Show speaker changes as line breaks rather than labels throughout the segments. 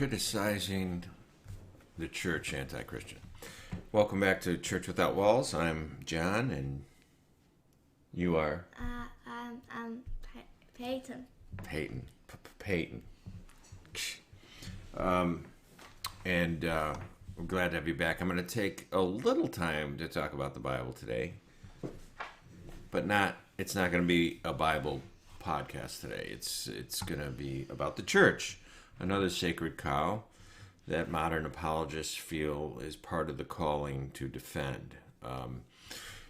criticizing the church anti-Christian. Welcome back to Church Without Walls. I'm John, and you are?
I'm Peyton.
Peyton. And we're glad to have you back. I'm going to take a little time to talk about the Bible today, but it's not going to be a Bible podcast today. It's going to be about the church, another sacred cow that modern apologists feel is part of the calling to defend.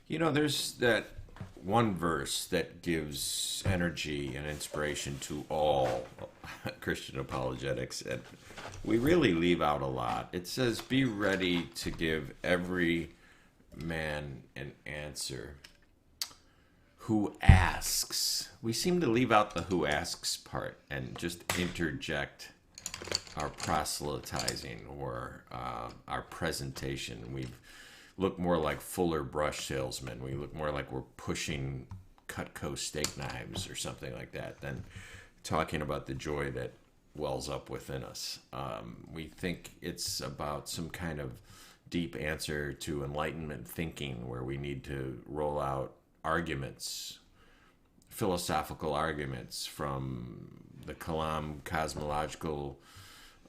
There's that one verse that gives energy and inspiration to all Christian apologetics, and we really leave out a lot. It says, "Be ready to give every man an answer who asks." We seem to leave out the "who asks" part and just interject our proselytizing or our presentation. We look more like Fuller brush salesmen. We look more like we're pushing Cutco steak knives or something like that than talking about the joy that wells up within us. We think it's about some kind of deep answer to Enlightenment thinking where we need to roll out arguments, philosophical arguments, from the Kalam cosmological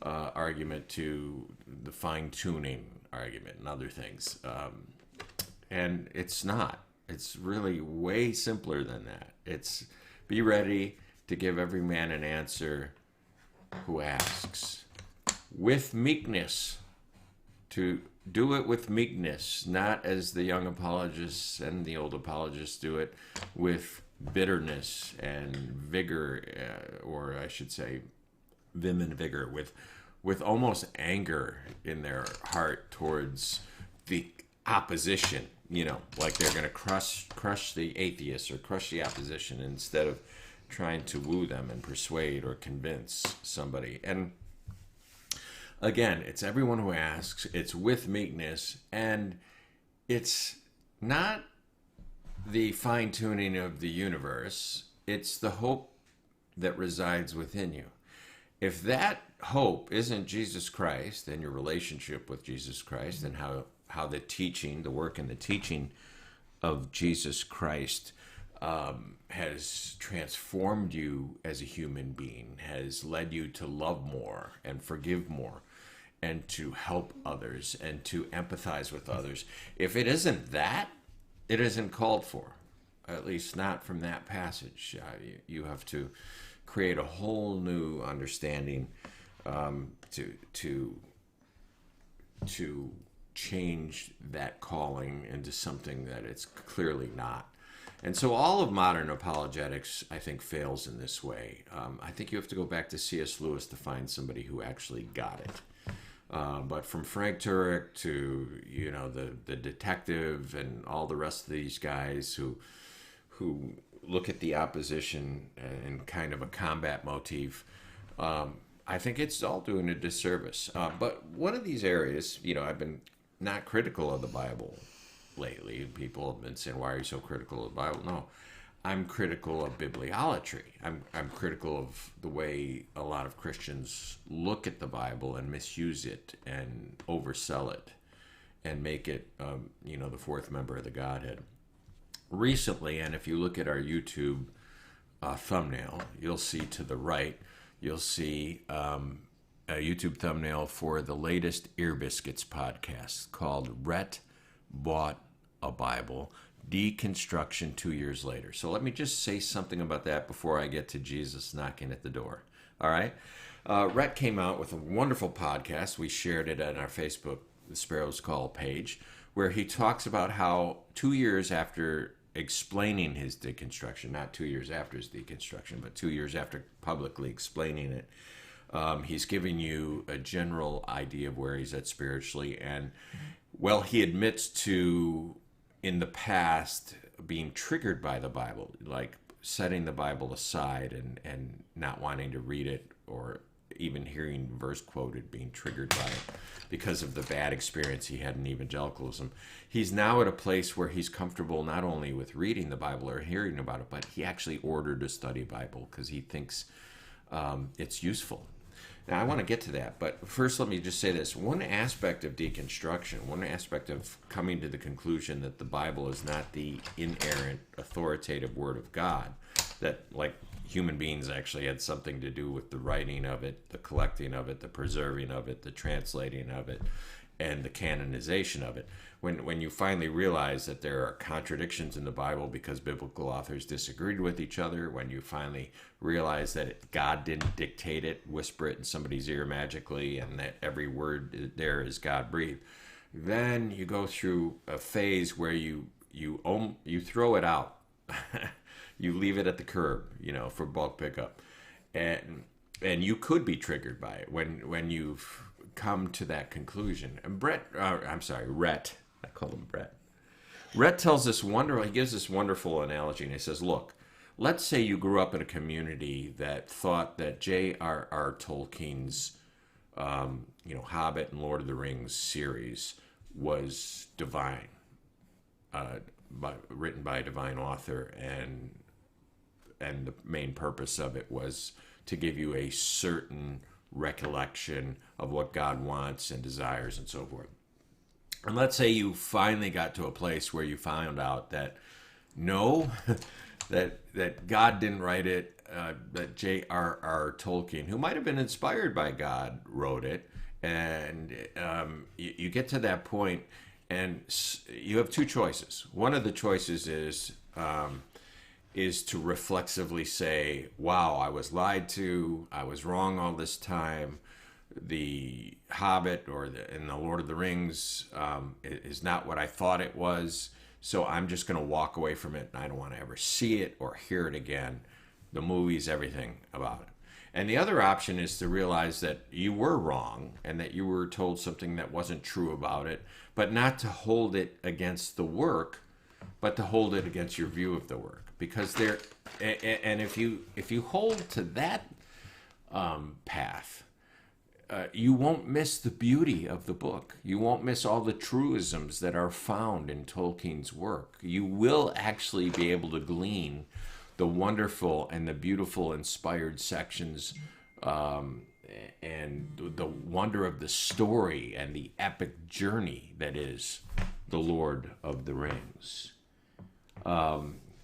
argument to the fine-tuning argument and other things. And it's not. It's really way simpler than that. It's be ready to give every man an answer who asks. With meekness. To do it with meekness, not as the young apologists and the old apologists do it, with bitterness and vigor, or I should say vim and vigor, with almost anger in their heart towards the opposition, like they're going to crush the atheists or crush the opposition instead of trying to woo them and persuade or convince somebody. And again, it's everyone who asks, it's with meekness, and it's not the fine-tuning of the universe, it's the hope that resides within you. If that hope isn't Jesus Christ and your relationship with Jesus Christ and how the teaching, the work and the teaching of Jesus Christ has transformed you as a human being, has led you to love more and forgive more and to help others and to empathize with others. If it isn't that, it isn't called for, at least not from that passage. You have to create a whole new understanding to change that calling into something that it's clearly not. And so all of modern apologetics, I think, fails in this way. I think you have to go back to C.S. Lewis to find somebody who actually got it. But from Frank Turek to the detective and all the rest of these guys who look at the opposition in kind of a combat motif, I think it's all doing a disservice. But one of these areas, I've been not critical of the Bible lately. People have been saying, "Why are you so critical of the Bible?" No, I'm critical of bibliolatry. I'm critical of the way a lot of Christians look at the Bible and misuse it and oversell it and make it, the fourth member of the Godhead. Recently, and if you look at our YouTube thumbnail, you'll see to the right, you'll see a YouTube thumbnail for the latest Ear Biscuits podcast called Rhett Bought a Bible, Deconstruction 2 years later. So let me just say something about that before I get to Jesus knocking at the door. All right? Rhett came out with a wonderful podcast. We shared it on our Facebook, The Sparrow's Call page, where he talks about how 2 years after explaining his deconstruction, not 2 years after his deconstruction, but 2 years after publicly explaining it, he's giving you a general idea of where he's at spiritually. And, well, he admits to, in the past, being triggered by the Bible, like setting the Bible aside and not wanting to read it, or even hearing verse quoted, being triggered by it because of the bad experience he had in evangelicalism. He's now at a place where he's comfortable not only with reading the Bible or hearing about it, but he actually ordered a study Bible because he thinks it's useful. Now, I want to get to that, but first let me just say this. One aspect of deconstruction, one aspect of coming to the conclusion that the Bible is not the inerrant, authoritative Word of God, that, like, human beings actually had something to do with the writing of it, the collecting of it, the preserving of it, the translating of it, and the canonization of it. When you finally realize that there are contradictions in the Bible because biblical authors disagreed with each other, when you finally realize that God didn't dictate it, whisper it in somebody's ear magically, and that every word there is God-breathed, then you go through a phase where you throw it out. You leave it at the curb, for bulk pickup. And you could be triggered by it when you've come to that conclusion. And Rhett, I call him Brett. Rhett tells he gives this wonderful analogy, and he says, look, let's say you grew up in a community that thought that J.R.R. Tolkien's, Hobbit and Lord of the Rings series was divine, written by a divine author, and the main purpose of it was to give you a certain recollection of what God wants and desires and so forth. And let's say you finally got to a place where you found out that no, that God didn't write it, that J.R.R. Tolkien, who might have been inspired by God, wrote it. And you get to that point, and you have two choices. One of the choices is to reflexively say, wow, I was lied to, I was wrong all this time. The Hobbit and the Lord of the Rings is not what I thought it was, so I'm just going to walk away from it, and I don't want to ever see it or hear it again. The movies, everything about it. And the other option is to realize that you were wrong and that you were told something that wasn't true about it, but not to hold it against the work, but to hold it against your view of the work. Because if you hold to that path, you won't miss the beauty of the book. You won't miss all the truisms that are found in Tolkien's work. You will actually be able to glean the wonderful and the beautiful inspired sections, and the wonder of the story and the epic journey that is the Lord of the Rings.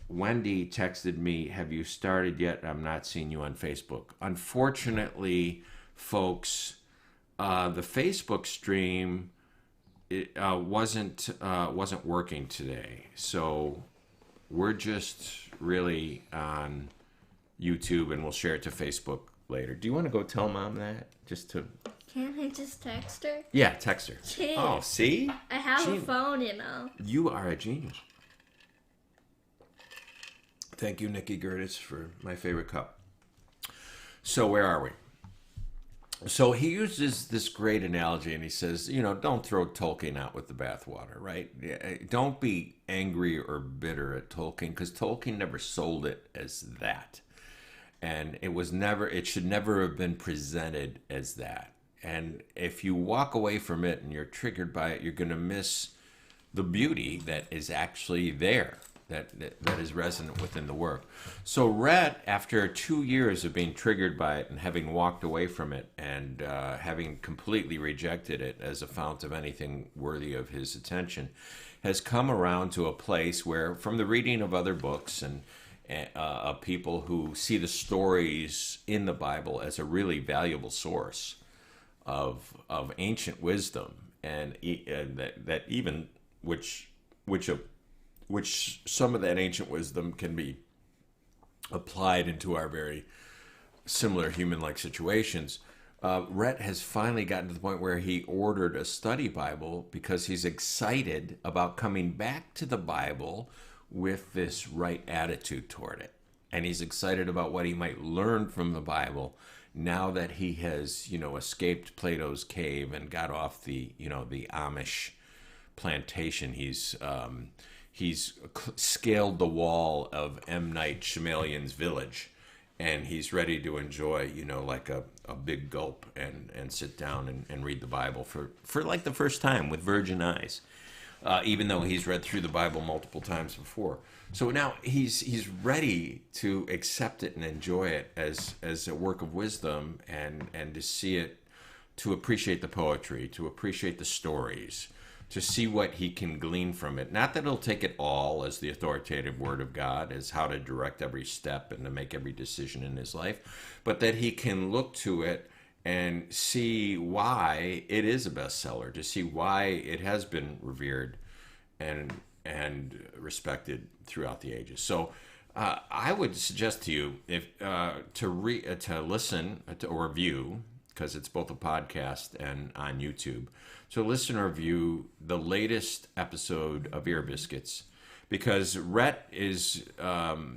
Wendy texted me, have you started yet? I'm not seeing you on Facebook. Unfortunately, folks, the Facebook stream wasn't working today, so we're just really on YouTube, and we'll share it to Facebook later. Do you want to go tell Mom that?
Can't I just text her?
Yeah, text her.
Jeez.
Oh, see?
I have a phone,
You are a genius. Thank you, Nikki Gertis, for my favorite cup. So where are we? So he uses this great analogy, and he says, don't throw Tolkien out with the bathwater, right? Don't be angry or bitter at Tolkien, because Tolkien never sold it as that. And it should never have been presented as that. And if you walk away from it and you're triggered by it, you're going to miss the beauty that is actually there. That is resonant within the work. So Rhett, after 2 years of being triggered by it and having walked away from it and having completely rejected it as a fount of anything worthy of his attention, has come around to a place where, from the reading of other books and people who see the stories in the Bible as a really valuable source of ancient wisdom, and that even which some of that ancient wisdom can be applied into our very similar human-like situations. Rhett has finally gotten to the point where he ordered a study Bible because he's excited about coming back to the Bible with this right attitude toward it. And he's excited about what he might learn from the Bible now that he has, escaped Plato's cave and got off the Amish plantation. He's scaled the wall of M. Night Shyamalan's village, and he's ready to enjoy, like a big gulp and sit down and read the Bible for like the first time with virgin eyes. even though he's read through the Bible multiple times before. So now he's ready to accept it and enjoy it as a work of wisdom, and to see it, to appreciate the poetry, to appreciate the stories, to see what he can glean from it. Not that he'll take it all as the authoritative word of God, as how to direct every step and to make every decision in his life, but that he can look to it and see why it is a bestseller, to see why it has been revered and respected throughout the ages. So I would suggest to you to listen or view, because it's both a podcast and on YouTube. So listen or view the latest episode of Ear Biscuits, because Rhett is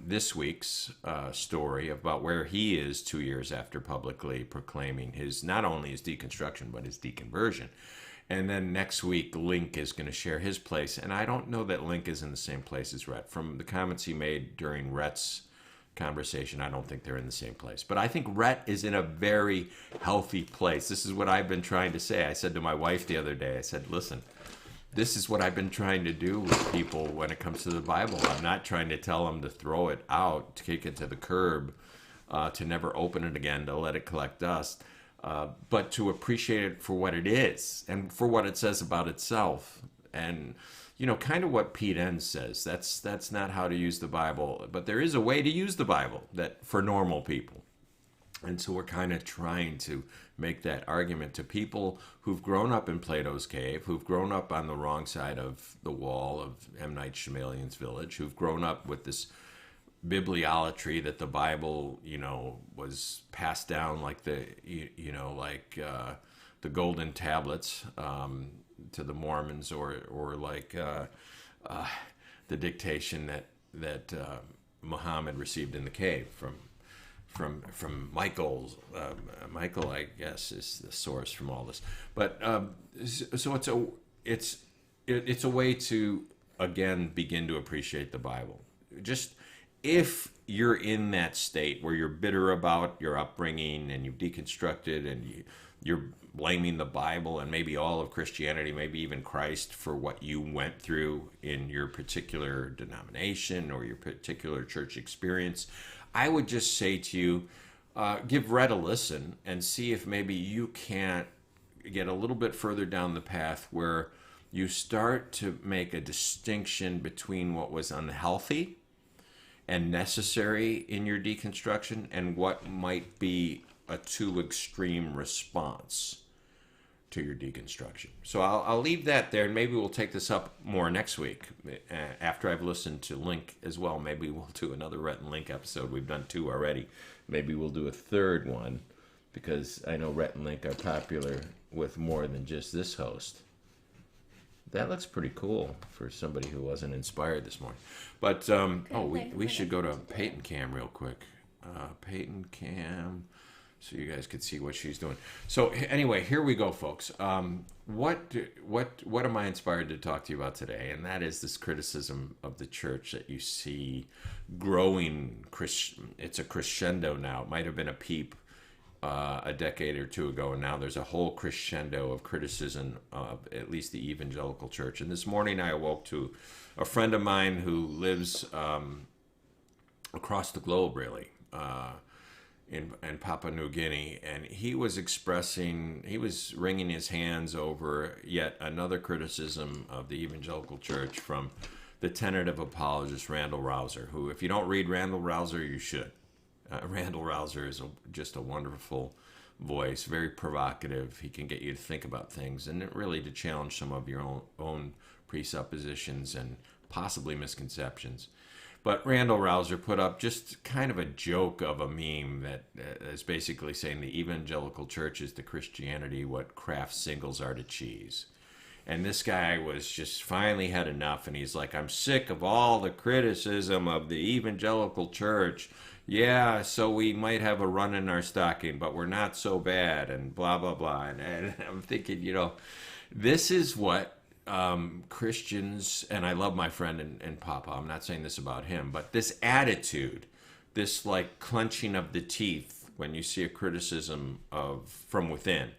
this week's story about where he is 2 years after publicly proclaiming not only his deconstruction, but his deconversion. And then next week, Link is going to share his place. And I don't know that Link is in the same place as Rhett. From the comments he made during Rhett's conversation, I don't think they're in the same place. But I think Rhett is in a very healthy place. This is what I've been trying to say. I said to my wife the other day, I said, listen, this is what I've been trying to do with people when it comes to the Bible. I'm not trying to tell them to throw it out, to kick it to the curb, to never open it again, to let it collect dust. But to appreciate it for what it is and for what it says about itself. And, kind of what Pete Enns says, that's not how to use the Bible, but there is a way to use the Bible that for normal people. And so we're kind of trying to make that argument to people who've grown up in Plato's cave, who've grown up on the wrong side of the wall of M. Night Shyamalan's village, who've grown up with this bibliolatry that the Bible, was passed down like the golden tablets to the Mormons, or like the dictation that Muhammad received in the cave from Michael. Michael, I guess, is the source from all this. But so it's a way to again begin to appreciate the Bible. Just if you're in that state where you're bitter about your upbringing and you've deconstructed and you're blaming the Bible and maybe all of Christianity, maybe even Christ, for what you went through in your particular denomination or your particular church experience, I would just say to you, give Rhett a listen and see if maybe you can't get a little bit further down the path where you start to make a distinction between what was unhealthy and necessary in your deconstruction and what might be a too extreme response to your deconstruction. So I'll leave that there, and maybe we'll take this up more next week after I've listened to Link as well. Maybe we'll do another Rhett and Link episode. We've done 2 already. Maybe we'll do a third one, because I know Rhett and Link are popular with more than just this host. That looks pretty cool for somebody who wasn't inspired this morning. But, we should go to Peyton Cam real quick. Peyton Cam, so you guys could see what she's doing. So anyway, here we go, folks. What am I inspired to talk to you about today? And that is this criticism of the church that you see growing. It's a crescendo now. It might have been a peep a decade or 2 ago, and now there's a whole crescendo of criticism of at least the evangelical church. And this morning I awoke to a friend of mine who lives across the globe, really, in Papua New Guinea, and he was wringing his hands over yet another criticism of the evangelical church from the tentative apologist Randall Rouser, who, if you don't read Randall Rouser, you should. Randall Rouser is just a wonderful voice, very provocative. He can get you to think about things and really to challenge some of your own presuppositions and possibly misconceptions. But Randall Rouser put up just kind of a joke of a meme that is basically saying the evangelical church is to Christianity what Kraft singles are to cheese. And this guy was just finally had enough, and he's like, I'm sick of all the criticism of the evangelical church. Yeah, so we might have a run in our stocking, but we're not so bad, and blah, blah, blah. And I'm thinking, this is what Christians, and I love my friend and Papa, I'm not saying this about him, but this attitude, this like clenching of the teeth when you see a criticism from within,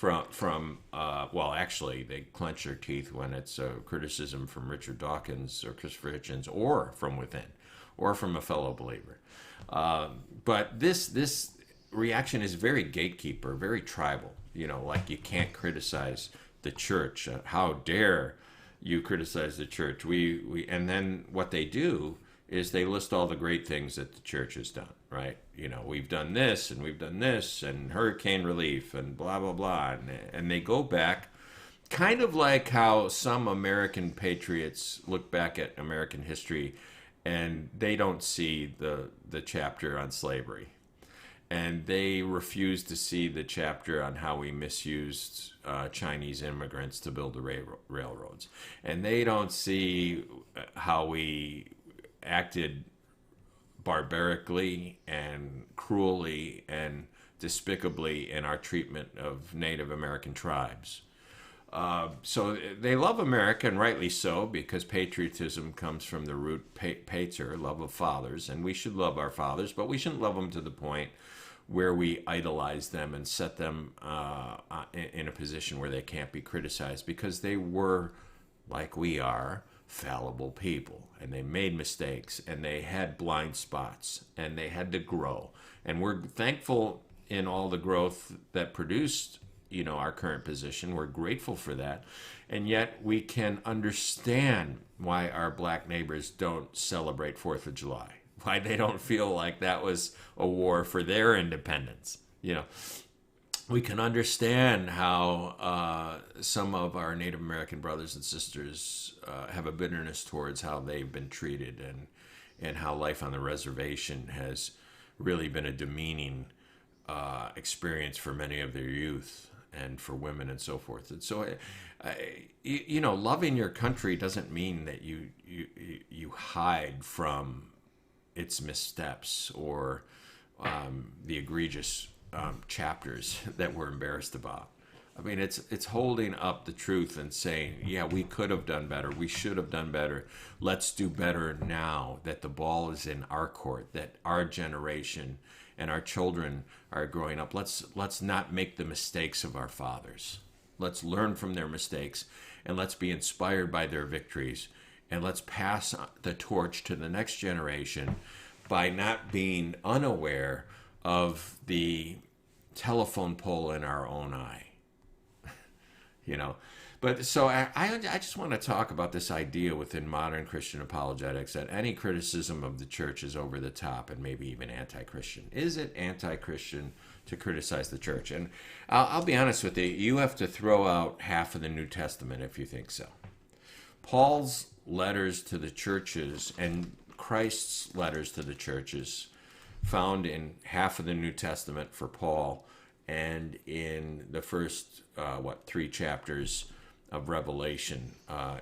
well, actually, they clench their teeth when it's a criticism from Richard Dawkins or Christopher Hitchens, or from within, or from a fellow believer. But this reaction is very gatekeeper, very tribal. Like you can't criticize the church. How dare you criticize the church? And then what they do is they list all the great things that the church has done, right? We've done this and we've done this and hurricane relief and blah, blah, blah. And they go back kind of like how some American patriots look back at American history and they don't see the chapter on slavery. And they refuse to see the chapter on how we misused Chinese immigrants to build the railroads. And they don't see how we acted barbarically and cruelly and despicably in our treatment of Native American tribes. So they love America, and rightly so, because patriotism comes from the root pater, love of fathers, and we should love our fathers, but we shouldn't love them to the point where we idolize them and set them in a position where they can't be criticized, because they were, like we are, fallible people, and they made mistakes, and they had blind spots, and they had to grow. And we're thankful in all the growth that produced our current position. We're grateful for that. And yet we can understand why our black neighbors don't celebrate 4th of July, why they don't feel like that was a war for their independence. We can understand how some of our Native American brothers and sisters have a bitterness towards how they've been treated, and how life on the reservation has really been a demeaning experience for many of their youth, and for women and so forth. And so, loving your country doesn't mean that you hide from its missteps or the egregious chapters that we're embarrassed about. I mean, it's holding up the truth and saying, yeah, we could have done better. We should have done better. Let's do better now that the ball is in our court, that our generation and our children are growing up. Let's not make the mistakes of our fathers. Let's learn from their mistakes, and let's be inspired by their victories, and let's pass the torch to the next generation by not being unaware of the telephone pole in our own eye. But so I just want to talk about this idea within modern Christian apologetics that any criticism of the church is over the top and maybe even anti-Christian. Is it anti-Christian to criticize the church? And I'll be honest with you, you have to throw out half of the New Testament if you think so. Paul's letters to the churches and Christ's letters to the churches found in half of the New Testament for Paul, and in the first 3 chapters of Revelation,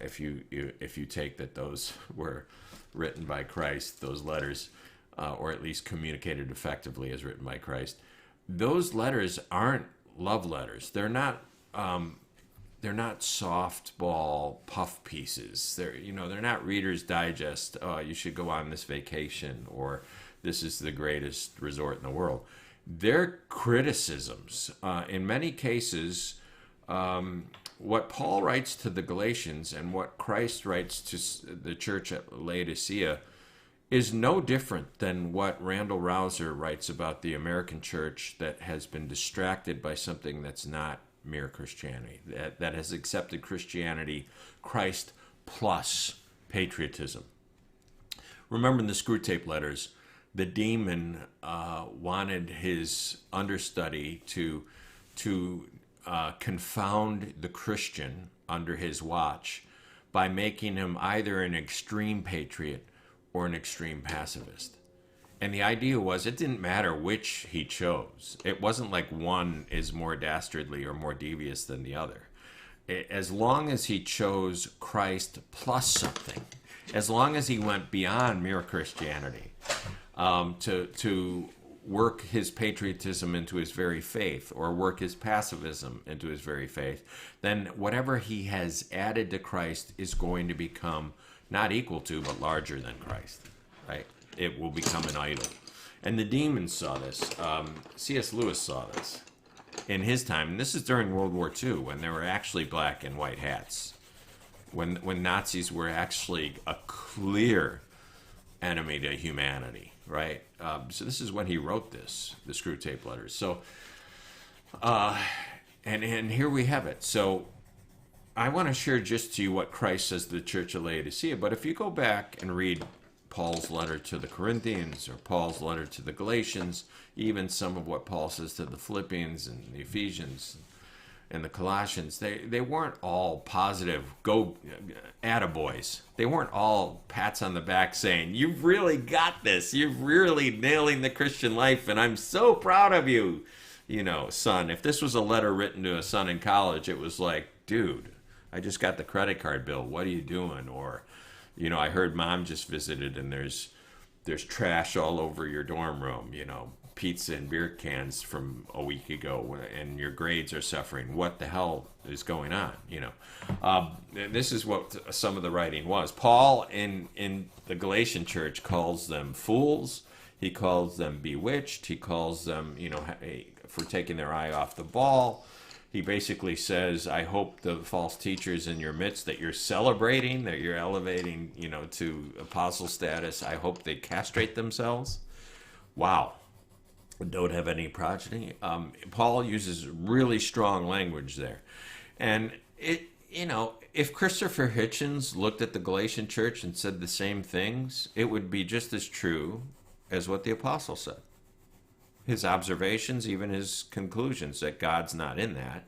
if you take that those were written by Christ, those letters, or at least communicated effectively as written by Christ, those letters aren't love letters. They're not softball puff pieces. They're not Reader's Digest. Oh, you should go on this vacation, or this is the greatest resort in the world. They're criticisms. In many cases, what Paul writes to the Galatians and what Christ writes to the church at Laodicea is no different than what Randall Rouser writes about the American church that has been distracted by something that's not mere Christianity, that has accepted Christianity, Christ plus patriotism. Remember in the Screwtape Letters, the demon wanted his understudy to confound the Christian under his watch by making him either an extreme patriot or an extreme pacifist. And the idea was it didn't matter which he chose. It wasn't like one is more dastardly or more devious than the other. As long as he chose Christ plus something, as long as he went beyond mere Christianity, to work his patriotism into his very faith, or work his pacifism into his very faith, then whatever he has added to Christ is going to become not equal to, but larger than Christ, right? It will become an idol. And the demons saw this. C.S. Lewis saw this. in his time, and this is during World War II, when there were actually black and white hats, when Nazis were actually a clear enemy to humanity, right? So this is when he wrote this, the Screw Tape Letters. So, and here we have it. So I want to share just to you what Christ says to the Church of Laodicea. But if you go back and read Paul's letter to the Corinthians or Paul's letter to the Galatians, even some of what Paul says to the Philippians and the Ephesians and the Colossians, they weren't all positive, go attaboys. They weren't all pats on the back saying, you've really got this. You're really nailing the Christian life, and I'm so proud of you, son. If this was a letter written to a son in college, it was like, dude, I just got the credit card bill. What are you doing? Or, I heard mom just visited and there's trash all over your dorm room, pizza and beer cans from a week ago, and your grades are suffering. What the hell is going on? This is what some of the writing was. Paul in the Galatian church calls them fools. He calls them bewitched. He calls them, for taking their eye off the ball. He basically says, I hope the false teachers in your midst that you're celebrating, that you're elevating, to apostle status, I hope they castrate themselves. Wow. Don't have any progeny. Paul uses really strong language there. And if Christopher Hitchens looked at the Galatian church and said the same things, it would be just as true as what the apostle said. His observations, even his conclusions that God's not in that,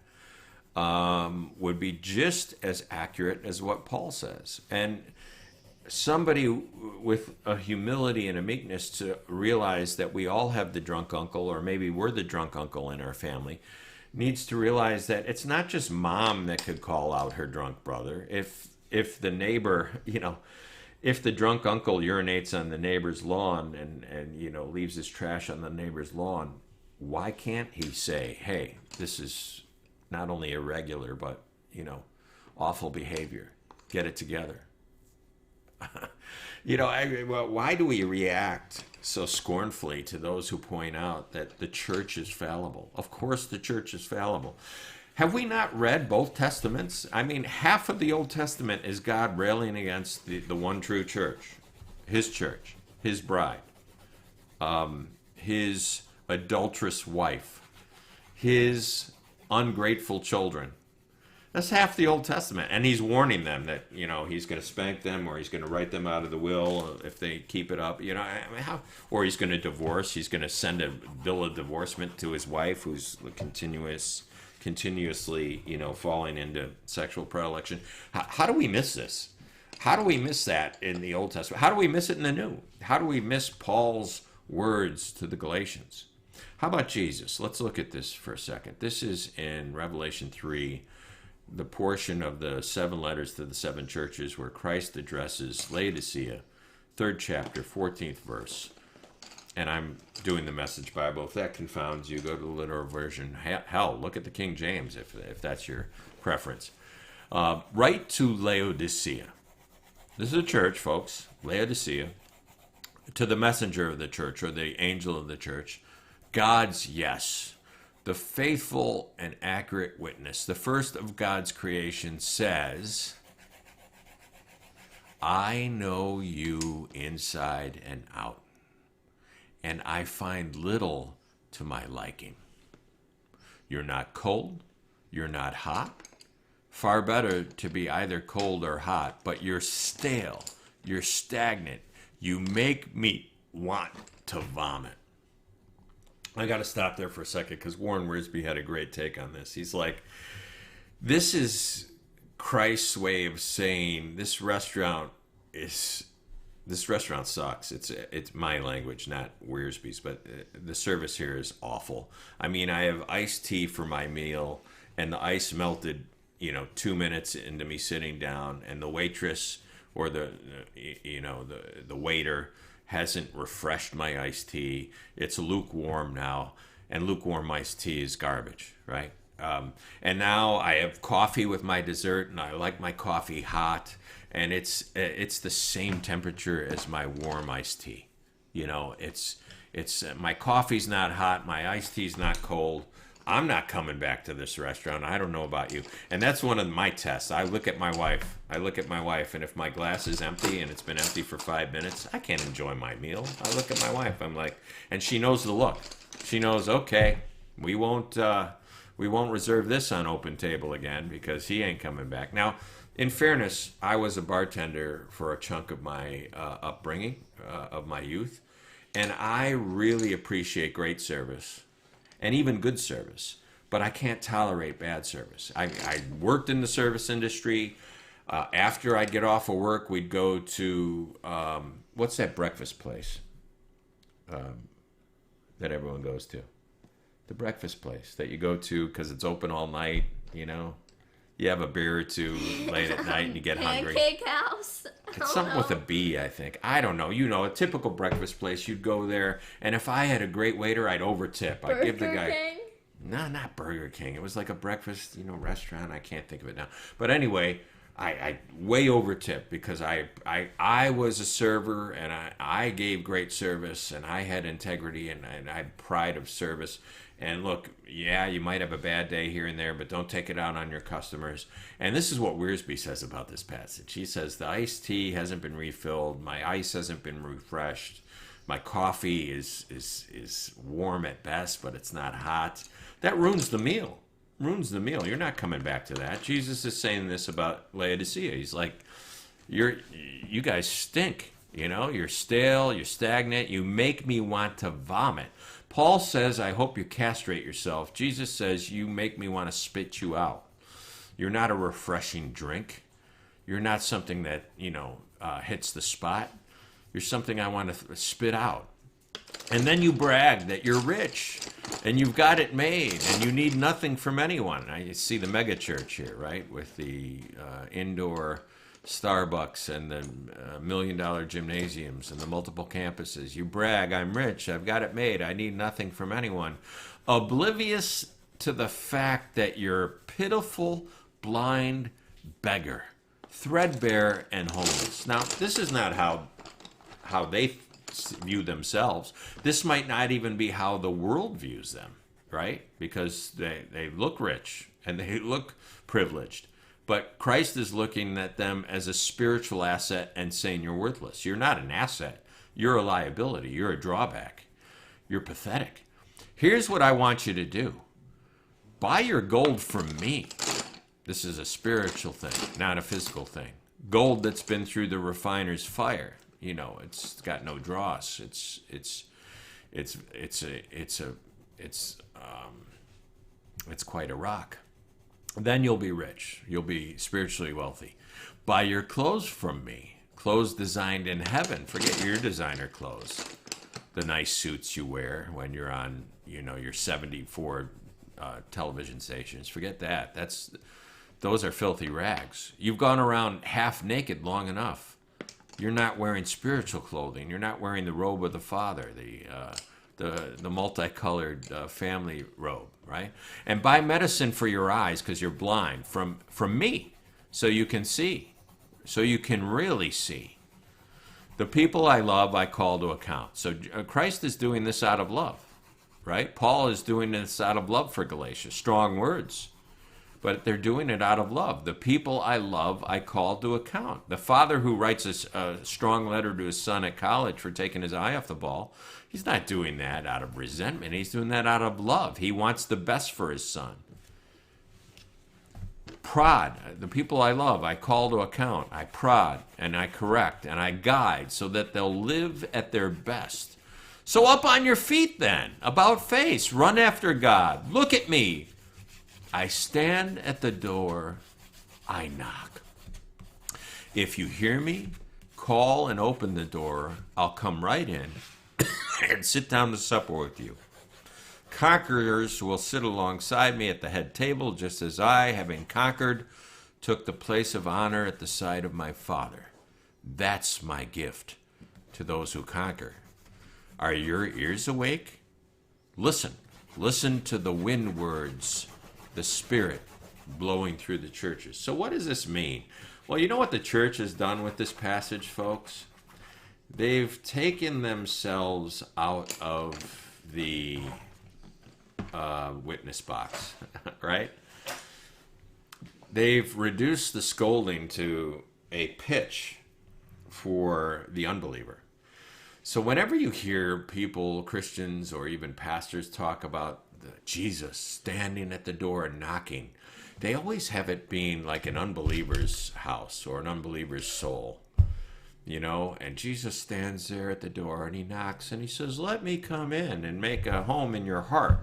would be just as accurate as what Paul says. And somebody with a humility and a meekness to realize that we all have the drunk uncle, or maybe we're the drunk uncle in our family, needs to realize that it's not just mom that could call out her drunk brother. If the neighbor, if the drunk uncle urinates on the neighbor's lawn and leaves his trash on the neighbor's lawn, why can't he say, hey, this is not only irregular, but, awful behavior. Get it together. Why do we react so scornfully to those who point out that the church is fallible? Of course the church is fallible. Have we not read both testaments? I mean, half of the Old Testament is God railing against the one true church, his bride, his adulterous wife, his ungrateful children. That's half the Old Testament. And he's warning them that, he's going to spank them, or he's going to write them out of the will if they keep it up, or he's going to divorce. He's going to send a bill of divorcement to his wife, who's continuously, falling into sexual predilection. How do we miss this? How do we miss that in the Old Testament? How do we miss it in the New? How do we miss Paul's words to the Galatians? How about Jesus? Let's look at this for a second. This is in Revelation 3, the portion of the 7 letters to the 7 churches where Christ addresses Laodicea, 3rd chapter, 14th verse. And I'm doing the Message Bible. If that confounds you, go to the literal version. Hell, look at the King James if that's your preference. Write to Laodicea. This is a church, folks. Laodicea. To the messenger of the church, or the angel of the church. God's yes, the faithful and accurate witness, the first of God's creation, says, I know you inside and out, and I find little to my liking. You're not cold, you're not hot. Far better to be either cold or hot, but you're stale, you're stagnant. You make me want to vomit. I got to stop there for a second because Warren Wiersbe had a great take on this. He's like, this is Christ's way of saying this restaurant sucks. It's my language, not Wiersbe's, but the service here is awful. I mean, I have iced tea for my meal, and the ice melted, 2 minutes into me sitting down, and the waitress or the waiter hasn't refreshed my iced tea. It's lukewarm now, and lukewarm iced tea is garbage, right? And now I have coffee with my dessert, and I like my coffee hot, and it's the same temperature as my warm iced tea. It's my coffee's not hot, my iced tea's not cold, I'm not coming back to this restaurant. I don't know about you. And that's one of my tests. I look at my wife. And if my glass is empty and it's been empty for 5 minutes, I can't enjoy my meal. I look at my wife. I'm like, and she knows the look. She knows, okay, we won't reserve this on open table again because he ain't coming back. Now, in fairness, I was a bartender for a chunk of my upbringing, of my youth, and I really appreciate great service and even good service, but I can't tolerate bad service. I worked in the service industry. After I'd get off of work, we'd go to, what's that breakfast place that everyone goes to? The breakfast place that you go to because it's open all night, you know? You have a beer or two late at night and you get hungry.
Pancake House.
It's something with a B, I think. I don't know. You know, a typical breakfast place, you'd go there, and if I had a great waiter, I'd overtip. I'd give the guy...
King?
No, not Burger King. It was like a breakfast, restaurant. I can't think of it now. But anyway, I way overtipped because I was a server, and I gave great service, and I had integrity, and I had pride of service. And look, yeah, you might have a bad day here and there, but don't take it out on your customers. And this is what Wiersbe says about this passage. He says, the iced tea hasn't been refilled. My ice hasn't been refreshed. My coffee is warm at best, but it's not hot. That ruins the meal. You're not coming back to that. Jesus is saying this about Laodicea. He's like, you guys stink. You're stale, you're stagnant. You make me want to vomit. Paul says, I hope you castrate yourself. Jesus says, you make me want to spit you out. You're not a refreshing drink. You're not something that, hits the spot. You're something I want to spit out. And then you brag that you're rich and you've got it made and you need nothing from anyone. Now, you see the mega church here, right? With the indoor Starbucks and the $1 million gymnasiums and the multiple campuses. You brag, I'm rich, I've got it made, I need nothing from anyone. Oblivious to the fact that you're a pitiful, blind beggar, threadbare and homeless. Now, this is not how they view themselves. This might not even be how the world views them, right? Because they look rich and they look privileged. But Christ is looking at them as a spiritual asset and saying you're worthless. You're not an asset. You're a liability. You're a drawback. You're pathetic. Here's what I want you to do. Buy your gold from me. This is a spiritual thing, not a physical thing. Gold that's been through the refiner's fire. It's got no dross. It's quite a rock. Then you'll be rich. You'll be spiritually wealthy. Buy your clothes from me. Clothes designed in heaven. Forget your designer clothes. The nice suits you wear when you're on, your 74 television stations. Forget that. Those are filthy rags. You've gone around half naked long enough. You're not wearing spiritual clothing. You're not wearing the robe of the Father, the multicolored family robe, right? And buy medicine for your eyes because you're blind from me, so you can see, so you can really see. The people I love, I call to account. So Christ is doing this out of love, right? Paul is doing this out of love for Galatia. Strong words, but they're doing it out of love. The people I love, I call to account. The father who writes a strong letter to his son at college for taking his eye off the ball, he's not doing that out of resentment. He's doing that out of love. He wants the best for his son. Prod, the people I love, I call to account. I prod and I correct and I guide so that they'll live at their best. So up on your feet then, about face, run after God. Look at me. I stand at the door, I knock. If you hear me, call and open the door. I'll come right in and sit down to supper with you. Conquerors will sit alongside me at the head table, just as I, having conquered, took the place of honor at the side of my Father. That's my gift to those who conquer. Are your ears awake? Listen to the wind words, the Spirit blowing through the churches. So what does this mean? Well, you know what the church has done with this passage, folks? They've taken themselves out of the witness box, right? They've reduced the scolding to a pitch for the unbeliever. So whenever you hear people, Christians or even pastors, talk about Jesus standing at the door and knocking, they always have it being like an unbeliever's house or an unbeliever's soul, and Jesus stands there at the door and he knocks and he says, let me come in and make a home in your heart,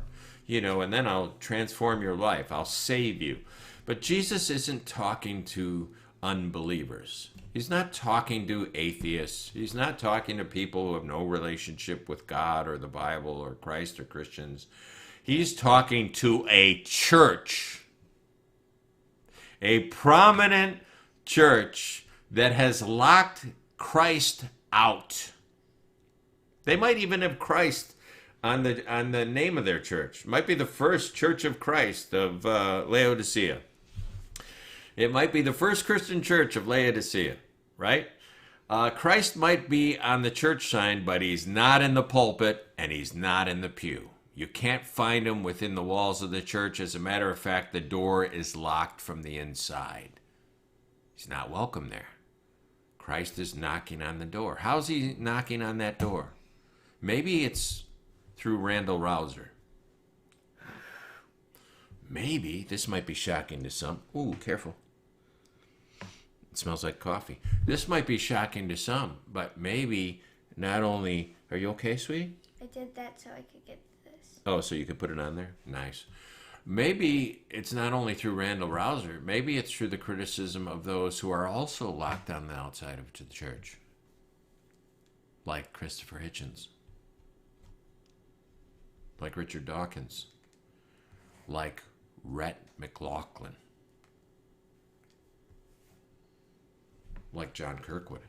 and then I'll transform your life. I'll save you. But Jesus isn't talking to unbelievers. He's not talking to atheists. He's not talking to people who have no relationship with God or the Bible or Christ or Christians. He's talking to a church, a prominent church that has locked Christ out. They might even have Christ on the name of their church. It might be the first Church of Christ of Laodicea. It might be the first Christian church of Laodicea, right? Christ might be on the church sign, but he's not in the pulpit and he's not in the pew. You can't find him within the walls of the church. As a matter of fact, the door is locked from the inside. He's not welcome there. Christ is knocking on the door. How's he knocking on that door? Maybe it's through Randall Rouser. Maybe, this might be shocking to some. Ooh, careful. It smells like coffee. This might be shocking to some, but maybe not only... Are you okay, sweetie?
I did that so I could get this.
Oh, so you could put it on there? Nice. Maybe it's not only through Randall Rouser. Maybe it's through the criticism of those who are also locked on the outside of the church. Like Christopher Hitchens. Like Richard Dawkins. Like Rhett McLaughlin. Like John Kirkwood.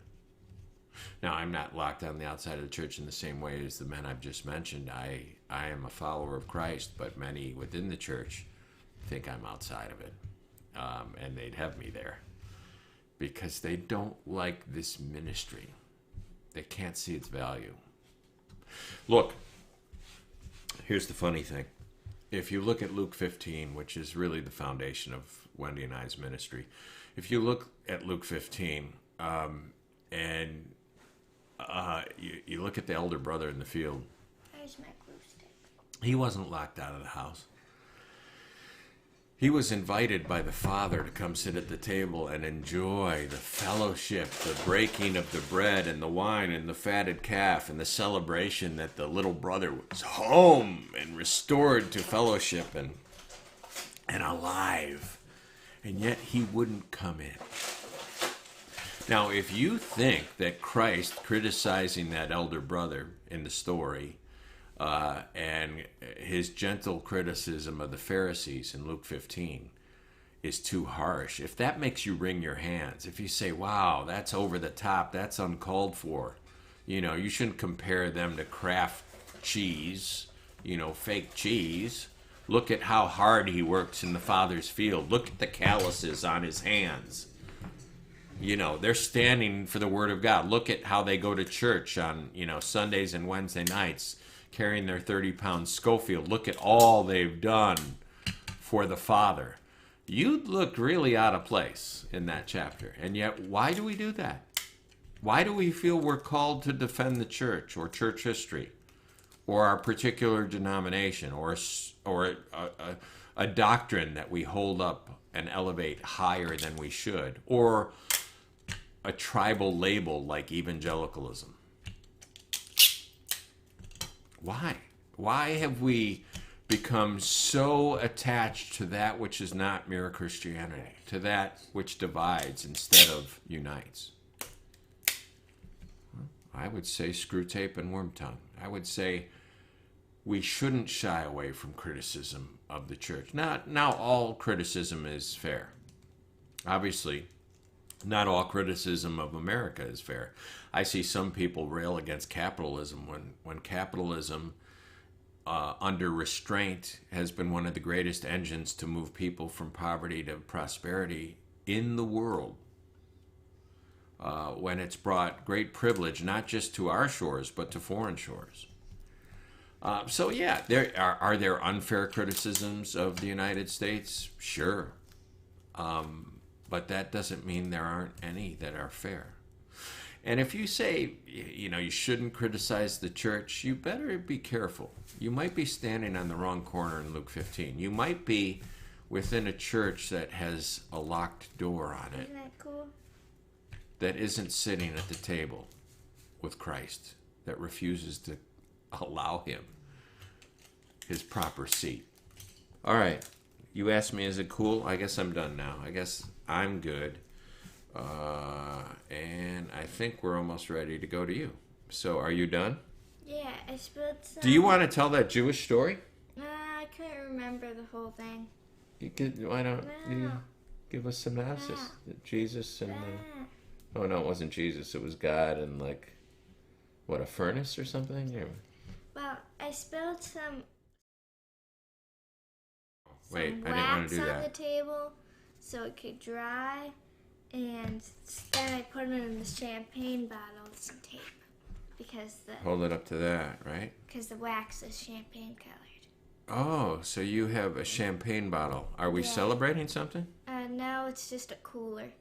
Now, I'm not locked on the outside of the church in the same way as the men I've just mentioned. I am a follower of Christ, but many within the church think I'm outside of it. And they'd have me there because they don't like this ministry. They can't see its value. Look, here's the funny thing. If you look at Luke 15, which is really the foundation of Wendy and I's ministry, if you look at Luke 15 and you look at the elder brother in the field,
There's my glue stick.
he wasn't locked out of the house. He was invited by the Father to come sit at the table and enjoy the fellowship, the breaking of the bread and the wine and the fatted calf and the celebration that the little brother was home and restored to fellowship and alive. And yet he wouldn't come in. Now, if you think that Christ criticizing that elder brother in the story and his gentle criticism of the Pharisees in Luke 15 is too harsh, if that makes you wring your hands, if you say, wow, that's over the top, that's uncalled for, you shouldn't compare them to Kraft cheese, fake cheese. Look at how hard he works in the Father's field. Look at the calluses on his hands. They're standing for the Word of God. Look at how they go to church on, Sundays and Wednesday nights, carrying their 30-pound Schofield. Look at all they've done for the Father. You'd look really out of place in that chapter. And yet, why do we do that? Why do we feel we're called to defend the church or church history or our particular denomination or a doctrine that we hold up and elevate higher than we should, or a tribal label like evangelicalism? Why? Why have we become so attached to that which is not mere Christianity, to that which divides instead of unites? I would say screw tape and worm tongue. I would say we shouldn't shy away from criticism of the church. Now all criticism is fair. Obviously, not all criticism of America is fair. I see some people rail against capitalism when capitalism, under restraint, has been one of the greatest engines to move people from poverty to prosperity in the world. When it's brought great privilege, not just to our shores, but to foreign shores. So yeah, there are there unfair criticisms of the United States? Sure, but that doesn't mean there aren't any that are fair. And if you say, you shouldn't criticize the church, you better be careful. You might be standing on the wrong corner in Luke 15. You might be within a church that has a locked door on it.
Isn't that cool?
That isn't sitting at the table with Christ, that refuses to allow him his proper seat. All right. You asked me, is it cool? I guess I'm done now. I guess I'm good. And I think we're almost ready to go to you. So are you done?
Yeah, I spilled some.
Do you want to tell that Jewish story?
I couldn't remember the whole thing.
Why don't you
No.
give us synopsis? Jesus and
Ah.
oh no, it wasn't Jesus. It was God and a furnace or something? Yeah.
Well, I spilled some
Wait, I didn't want
wax
to do
on
that.
the table so it could dry, and then I put it in the champagne bottle with some tape because
Hold it up to that, right?
the wax is champagne colored.
Oh, so you have a champagne bottle. Are we
Yeah.
celebrating something?
No, it's just a cooler.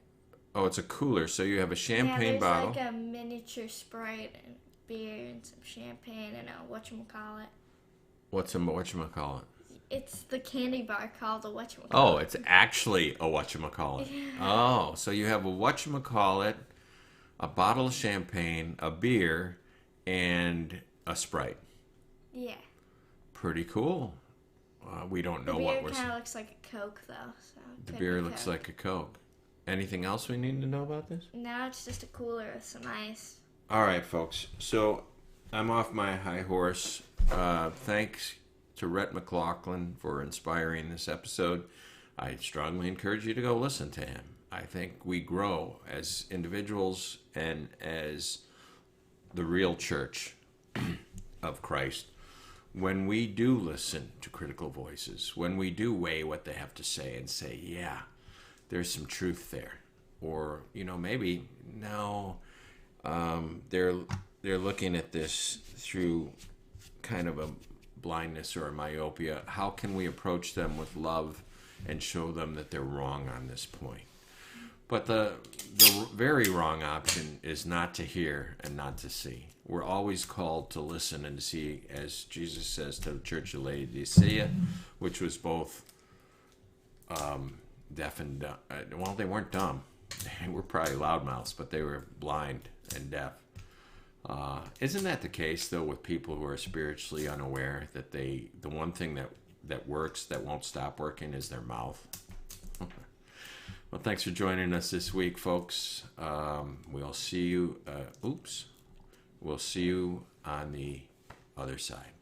Oh, it's a cooler. So you have a champagne
there's
bottle.
like a miniature Sprite and beer and some champagne and a whatchamacallit.
Whatchamacallit?
It's the candy bar called a whatchamacallit.
Oh, it's actually a whatchamacallit.
Yeah.
Oh, so you have a whatchamacallit, a bottle of champagne, a beer, and a Sprite.
Yeah.
Pretty cool. We don't know what
The
we're...
beer kind of looks like a Coke, though. So it
The
could
beer
be
looks
Coke.
like a Coke. Anything else we need to know about this?
No, it's just a cooler with some ice.
All right, folks. So I'm off my high horse. Thanks to Rhett McLaughlin for inspiring this episode. I strongly encourage you to go listen to him. I think we grow as individuals and as the real church of Christ when we do listen to critical voices, when we do weigh what they have to say and say, yeah, there's some truth there. Or, maybe, no, they're looking at this through kind of a blindness or a myopia. How can we approach them with love and show them that they're wrong on this point? But the very wrong option is not to hear and not to see. We're always called to listen and to see, as Jesus says to the church of Laodicea, which was both deaf and dumb. Well, they weren't dumb. They were probably loudmouths, but they were blind and deaf. Isn't that the case, though, with people who are spiritually unaware, that the one thing that works, that won't stop working, is their mouth? Well, thanks for joining us this week, folks. We'll see you. We'll see you on the other side.